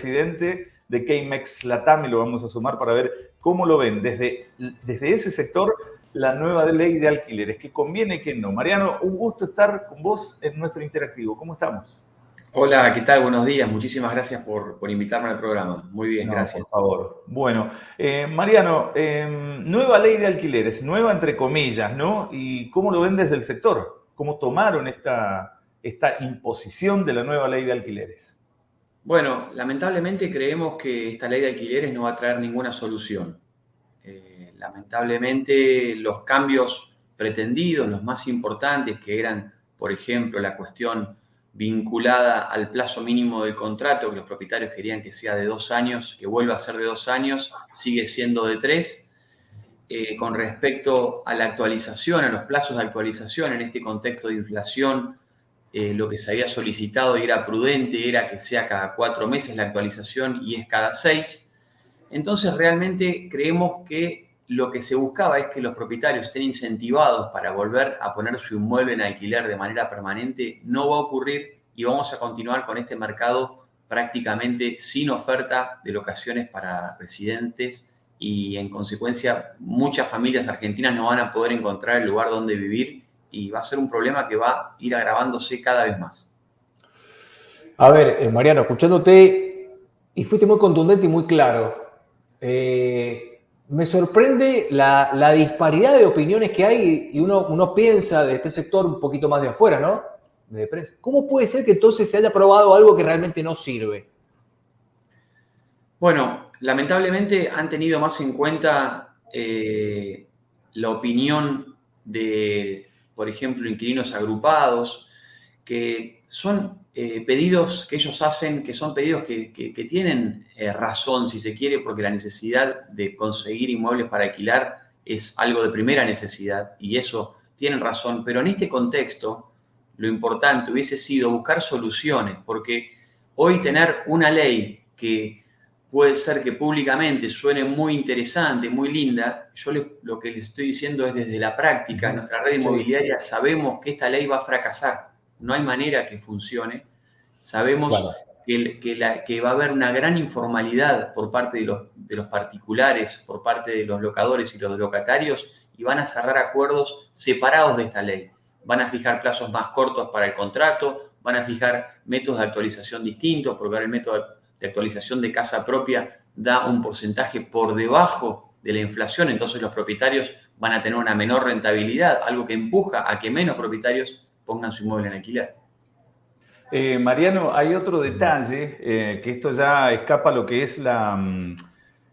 presidente de Keimex Latam, y lo vamos a sumar para ver cómo lo ven desde ese sector la nueva ley de alquileres, que conviene y que no. Mariano, un gusto estar con vos en nuestro interactivo. ¿Cómo estamos? Hola, ¿qué tal? Buenos días. Muchísimas gracias por invitarme al programa. Muy bien, No, gracias. por favor. Bueno, Mariano, nueva ley de alquileres, nueva entre comillas, ¿no? ¿Y cómo lo ven desde el sector? ¿Cómo tomaron esta imposición de la nueva ley de alquileres? Bueno, lamentablemente creemos que esta ley de alquileres no va a traer ninguna solución. Lamentablemente los cambios pretendidos, los más importantes, que eran, por ejemplo, la cuestión vinculada al plazo mínimo del contrato, que los propietarios querían que sea de 2 años, que vuelva a ser de 2 años, sigue siendo de 3. Con respecto a la actualización, a los plazos de actualización en este contexto de inflación, lo que se había solicitado y era prudente era que sea cada 4 meses la actualización y es cada 6. Entonces realmente creemos que lo que se buscaba es que los propietarios estén incentivados para volver a poner su inmueble en alquiler de manera permanente. No va a ocurrir y vamos a continuar con este mercado prácticamente sin oferta de locaciones para residentes y en consecuencia muchas familias argentinas no van a poder encontrar el lugar donde vivir y va a ser un problema que va a ir agravándose cada vez más. A ver, Mariano, escuchándote, y fuiste muy contundente y muy claro, me sorprende la disparidad de opiniones que hay y uno piensa de este sector un poquito más de afuera, ¿no? De prensa. ¿Cómo puede ser que entonces se haya aprobado algo que realmente no sirve? Bueno, lamentablemente han tenido más en cuenta la opinión de, por ejemplo, inquilinos agrupados, que son pedidos que ellos hacen, que son pedidos que tienen razón, si se quiere, porque la necesidad de conseguir inmuebles para alquilar es algo de primera necesidad y eso tienen razón, pero en este contexto lo importante hubiese sido buscar soluciones, porque hoy tener una ley que puede ser que públicamente suene muy interesante, muy linda. Yo lo que les estoy diciendo es desde la práctica. En nuestra red inmobiliaria sabemos que esta ley va a fracasar. No hay manera que funcione. Sabemos que va a haber una gran informalidad por parte de los particulares, por parte de los locadores y los locatarios, y van a cerrar acuerdos separados de esta ley. Van a fijar plazos más cortos para el contrato, van a fijar métodos de actualización distintos, porque ahora el método de actualización de casa propia da un porcentaje por debajo de la inflación, entonces los propietarios van a tener una menor rentabilidad, algo que empuja a que menos propietarios pongan su inmueble en alquiler. Mariano, hay otro detalle, que esto ya escapa a lo que es la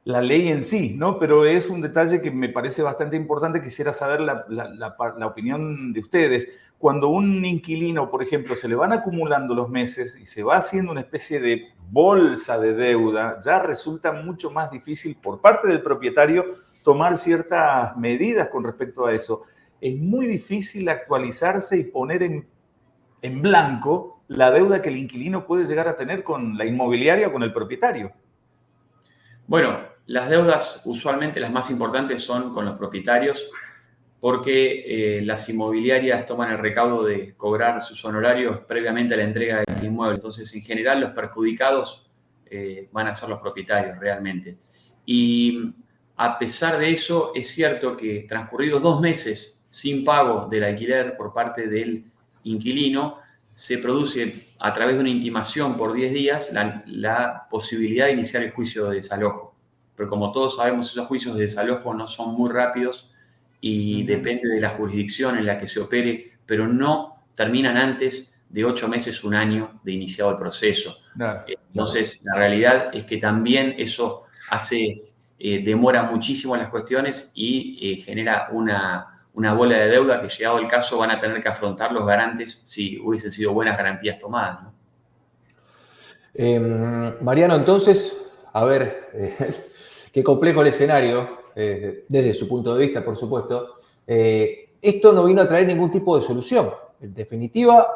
ley en sí, ¿no? Pero es un detalle que me parece bastante importante. Quisiera saber la opinión de ustedes. Cuando un inquilino, por ejemplo, se le van acumulando los meses y se va haciendo una especie de bolsa de deuda, ya resulta mucho más difícil por parte del propietario tomar ciertas medidas con respecto a eso. Es muy difícil actualizarse y poner en blanco la deuda que el inquilino puede llegar a tener con la inmobiliaria o con el propietario. Bueno, las deudas usualmente las más importantes son con los propietarios porque las inmobiliarias toman el recaudo de cobrar sus honorarios previamente a la entrega del inmueble. Entonces, en general, los perjudicados van a ser los propietarios realmente. Y a pesar de eso, es cierto que transcurridos 2 meses sin pago del alquiler por parte del inquilino, se produce a través de una intimación por 10 días la posibilidad de iniciar el juicio de desalojo. Pero como todos sabemos, esos juicios de desalojo no son muy rápidos y depende de la jurisdicción en la que se opere, pero no terminan antes de 8 meses, 1 año de iniciado el proceso. Entonces, la realidad es que también eso demora muchísimo las cuestiones y genera una bola de deuda que, llegado el caso, van a tener que afrontar los garantes si hubiesen sido buenas garantías tomadas, ¿no? Mariano, entonces, a ver, qué complejo el escenario, desde su punto de vista, por supuesto. Esto no vino a traer ningún tipo de solución. En definitiva,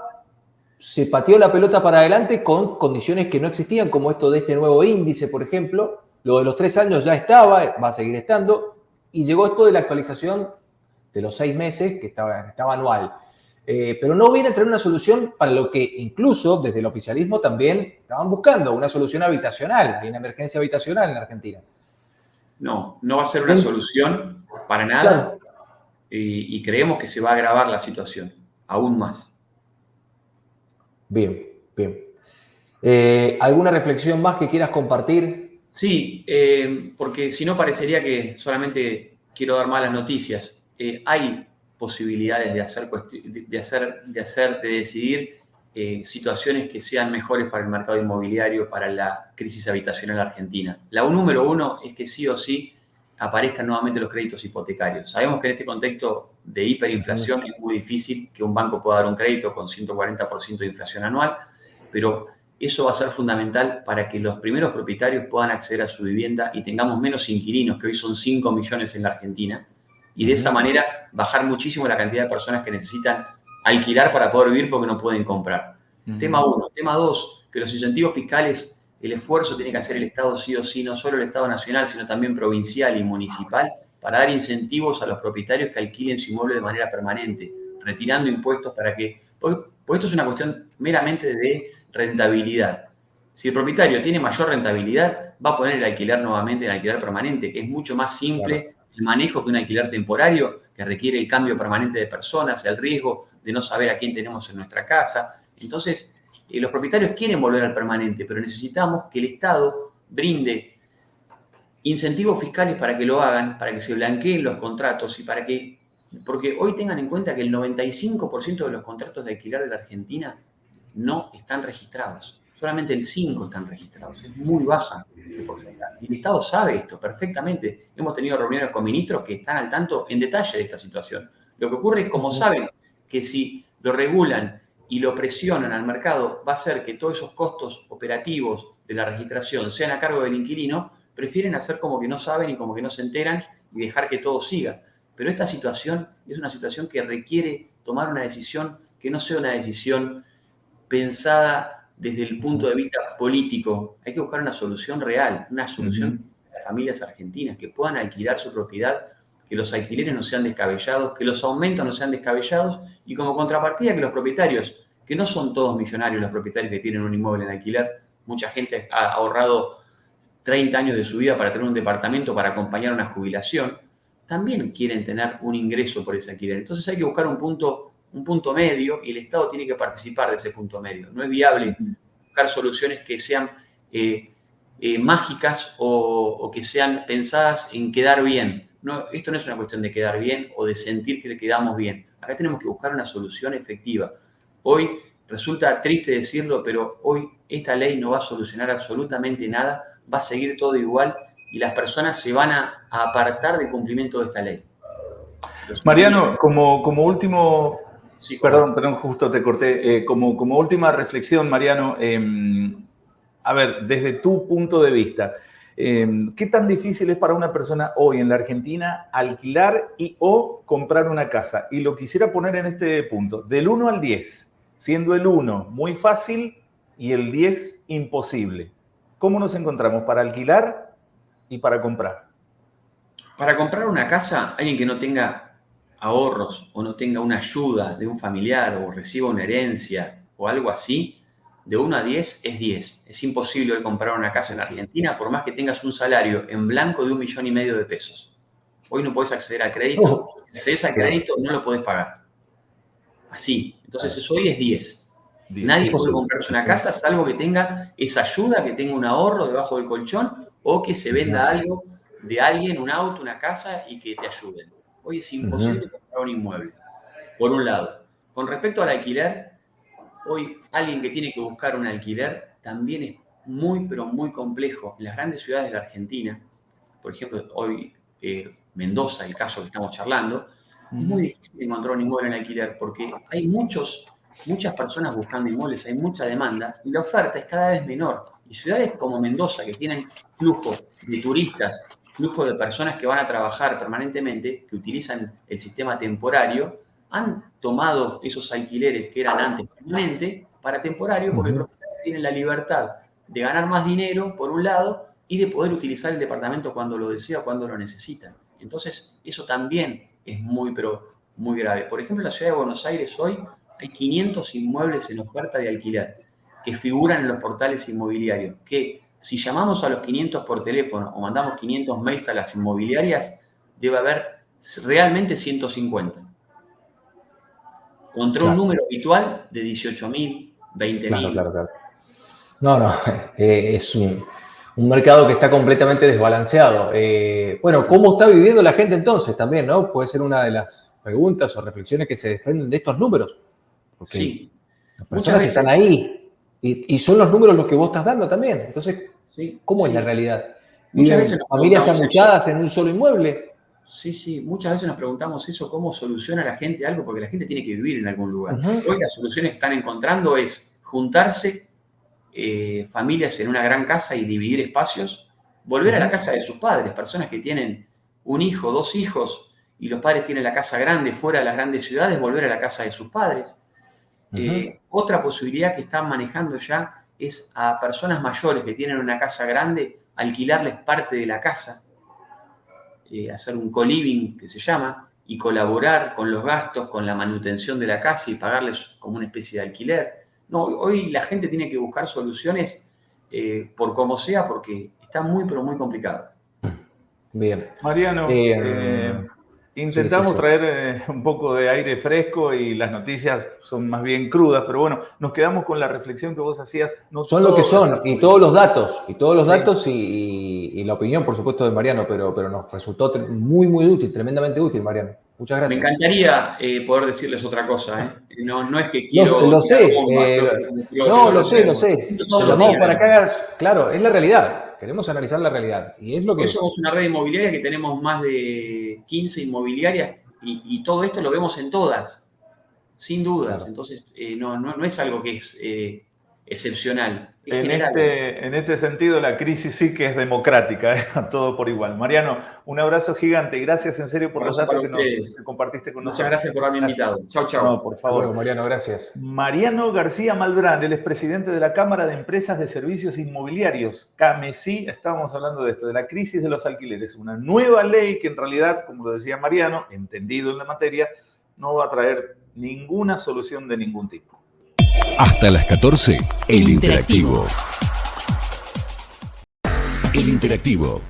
se pateó la pelota para adelante con condiciones que no existían, como esto de este nuevo índice, por ejemplo. Lo de los 3 años ya estaba, va a seguir estando, y llegó esto de la actualización de los 6 meses, que estaba anual. pero no viene a traer una solución para lo que incluso desde el oficialismo también estaban buscando, una solución habitacional, hay una emergencia habitacional en Argentina. No, no va a ser una solución para nada, Claro. y creemos que se va a agravar la situación aún más. Bien, bien. ¿Alguna reflexión más que quieras compartir? Sí, porque si no parecería que solamente quiero dar malas noticias. Hay posibilidades de decidir situaciones que sean mejores para el mercado inmobiliario, para la crisis habitacional argentina. La número uno es que sí o sí aparezcan nuevamente los créditos hipotecarios. Sabemos que en este contexto de hiperinflación es muy difícil que un banco pueda dar un crédito con 140% de inflación anual, pero eso va a ser fundamental para que los primeros propietarios puedan acceder a su vivienda y tengamos menos inquilinos, que hoy son 5 millones en la Argentina, y de esa manera bajar muchísimo la cantidad de personas que necesitan alquilar para poder vivir porque no pueden comprar. Tema 1. Tema 2, que los incentivos fiscales, el esfuerzo tiene que hacer el Estado sí o sí, no solo el Estado nacional, sino también provincial y municipal, para dar incentivos a los propietarios que alquilen su inmueble de manera permanente, retirando impuestos para que... Porque esto es una cuestión meramente de rentabilidad. Si el propietario tiene mayor rentabilidad, va a poner el alquiler nuevamente en alquiler permanente, que es mucho más simple el manejo que un alquiler temporario, que requiere el cambio permanente de personas, el riesgo de no saber a quién tenemos en nuestra casa. Entonces, los propietarios quieren volver al permanente, pero necesitamos que el Estado brinde incentivos fiscales para que lo hagan, para que se blanqueen los contratos y para que... Porque hoy tengan en cuenta que el 95% de los contratos de alquiler de la Argentina no están registrados. Solamente el 5% están registrados. Es muy baja el porcentaje. Y el Estado sabe esto perfectamente. Hemos tenido reuniones con ministros que están al tanto en detalle de esta situación. Lo que ocurre es, como saben que si lo regulan y lo presionan al mercado, va a hacer que todos esos costos operativos de la registración sean a cargo del inquilino, prefieren hacer como que no saben y como que no se enteran y dejar que todo siga. Pero esta situación es una situación que requiere tomar una decisión que no sea una decisión pensada desde el punto de vista político. Hay que buscar una solución real, una solución para las familias argentinas que puedan alquilar su propiedad, que los alquileres no sean descabellados, que los aumentos no sean descabellados y como contrapartida que los propietarios, que no son todos millonarios los propietarios que tienen un inmueble en alquiler, mucha gente ha ahorrado 30 años de su vida para tener un departamento para acompañar una jubilación, también quieren tener un ingreso por ese alquiler. Entonces hay que buscar un punto medio y el Estado tiene que participar de ese punto medio. No es viable buscar soluciones que sean mágicas o que sean pensadas en quedar bien. No, esto no es una cuestión de quedar bien o de sentir que quedamos bien. Acá tenemos que buscar una solución efectiva. Hoy resulta triste decirlo, pero hoy esta ley no va a solucionar absolutamente nada, va a seguir todo igual y las personas se van a apartar del cumplimiento de esta ley. Mariano, como último... Sí, perdón, justo te corté. Como última reflexión, Mariano, a ver, desde tu punto de vista, ¿qué tan difícil es para una persona hoy en la Argentina alquilar o comprar una casa? Y lo quisiera poner en este punto, del 1 al 10, siendo el 1 muy fácil y el 10 imposible. ¿Cómo nos encontramos para alquilar y para comprar? Para comprar una casa, alguien que no tenga ahorros o no tenga una ayuda de un familiar o reciba una herencia o algo así, de 1 a 10 es 10. Es imposible hoy comprar una casa en Argentina por más que tengas un salario en blanco de 1,5 millones de pesos. Hoy no podés acceder al crédito. Si accedes al crédito, no lo podés pagar. Así. Entonces, eso hoy es 10. Nadie puede comprarse una casa salvo que tenga esa ayuda, que tenga un ahorro debajo del colchón o que se venda algo de alguien, un auto, una casa y que te ayuden. Hoy es imposible comprar un inmueble, por un lado. Con respecto al alquiler, hoy alguien que tiene que buscar un alquiler también es muy, pero muy complejo. En las grandes ciudades de la Argentina, por ejemplo, hoy Mendoza, el caso que estamos charlando, es muy difícil encontrar un inmueble en alquiler porque hay muchas personas buscando inmuebles, hay mucha demanda y la oferta es cada vez menor. Y ciudades como Mendoza, que tienen flujo de turistas, flujo de personas que van a trabajar permanentemente, que utilizan el sistema temporario, han tomado esos alquileres que eran antes permanente para temporario porque el propietario tiene la libertad de ganar más dinero, por un lado, y de poder utilizar el departamento cuando lo desea, cuando lo necesita. Entonces, eso también es muy, pero muy grave. Por ejemplo, en la ciudad de Buenos Aires hoy hay 500 inmuebles en oferta de alquiler que figuran en los portales inmobiliarios, que si llamamos a los 500 por teléfono o mandamos 500 mails a las inmobiliarias, debe haber realmente 150. Contra un número habitual de 18.000, 20.000. Claro. No, es un mercado que está completamente desbalanceado. Bueno, ¿cómo está viviendo la gente entonces también, no? Puede ser una de las preguntas o reflexiones que se desprenden de estos números. Porque sí. las personas están ahí y son los números los que vos estás dando también. Entonces, ¿cómo es la realidad? ¿Viven familias amuchadas en un solo inmueble? Sí. Muchas veces nos preguntamos eso, ¿cómo soluciona la gente algo? Porque la gente tiene que vivir en algún lugar. Hoy las soluciones que están encontrando es juntarse familias en una gran casa y dividir espacios, volver a la casa de sus padres, personas que tienen un hijo, 2 hijos, y los padres tienen la casa grande fuera de las grandes ciudades, volver a la casa de sus padres. Otra posibilidad que están manejando ya es a personas mayores que tienen una casa grande, alquilarles parte de la casa, hacer un co-living que se llama, y colaborar con los gastos, con la manutención de la casa y pagarles como una especie de alquiler. No, hoy la gente tiene que buscar soluciones por como sea, porque está muy, pero muy complicado. Bien. Mariano, intentamos traer un poco de aire fresco y las noticias son más bien crudas, pero bueno, nos quedamos con la reflexión que vos hacías. No son lo que son, y todos los datos, y la opinión, por supuesto, de Mariano, pero nos resultó muy, muy útil, tremendamente útil, Mariano. Muchas gracias. Me encantaría poder decirles otra cosa, No es que quiero... Lo sé. Te llamamos para que hagas... Claro, es la realidad. Queremos analizar la realidad. Y es lo que... Hoy somos una red inmobiliaria que tenemos más de 15 inmobiliarias y todo esto lo vemos en todas, sin dudas. Claro. Entonces, no es algo que es excepcional. Es en este sentido, la crisis sí que es democrática, todo por igual. Mariano, un abrazo gigante y gracias en serio por los datos que compartiste con nosotros. Muchas gracias por haberme invitado. Chau. No, por favor. Bueno, Mariano, gracias. Mariano García Malbrán, él es presidente de la Cámara de Empresas de Servicios Inmobiliarios, CAMESI. Estábamos hablando de esto, de la crisis de los alquileres. Una nueva ley que en realidad, como lo decía Mariano, entendido en la materia, no va a traer ninguna solución de ningún tipo. Hasta las 14, El Interactivo. El Interactivo.